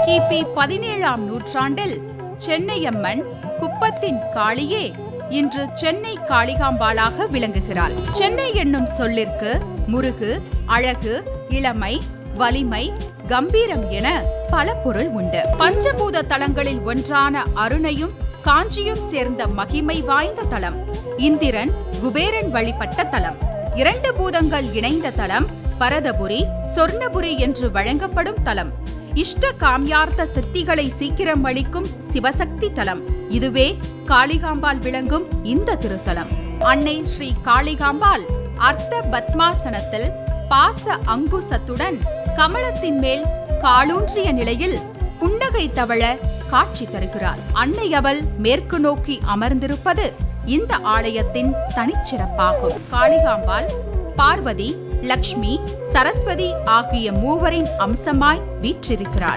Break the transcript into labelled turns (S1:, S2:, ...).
S1: கிபி 17ஆம் நூற்றாண்டில் சென்னையம்மன் குப்பத்தின் காளியே இன்று சென்னை காளிகாம்பாளாக விளங்குகிறாள். சென்னை என்னும் சொல்லிற்கு முருகு, அழகு, இளமை, வலிமை, கம்பீரம் என பல பொருள் உண்டு. பஞ்சபூத தலங்களில் ஒன்றான அருணையும் காஞ்சியும் சேர்ந்த மகிமை வாய்ந்த தலம். இந்திரன், குபேரன் வழிபட்ட தலம். 2 பூதங்கள் இணைந்த தலம் பரதபுரி, சொர்ணபுரி என்று வழங்கப்படும் தலம். இஷ்ட காமியார்த்த சித்திகளை சீக்கிரம் அளிக்கும் சிவசக்தி தலம். இதுவே காளிகாம்பாள் விளங்கும் இந்த திருத்தலம். அன்னை ஸ்ரீ காளிகாம்பாள் அர்த்த பத்மாசனத்தில் பாச அங்குசத்துடன் கமலத்தின் மேல் காலூன்றிய நிலையில் புன்னகை தவழ காட்சி தருகிறாள். அன்னை அவள் மேற்கு நோக்கி அமர்ந்திருப்பது இந்த ஆலயத்தின் தனிச்சிறப்பாகும். காளிகாம்பாள் பார்வதி, லக்ஷ்மி, சரஸ்வதி ஆகிய மூவரின் அம்சமாய் வீற்றிருக்கிறாள்.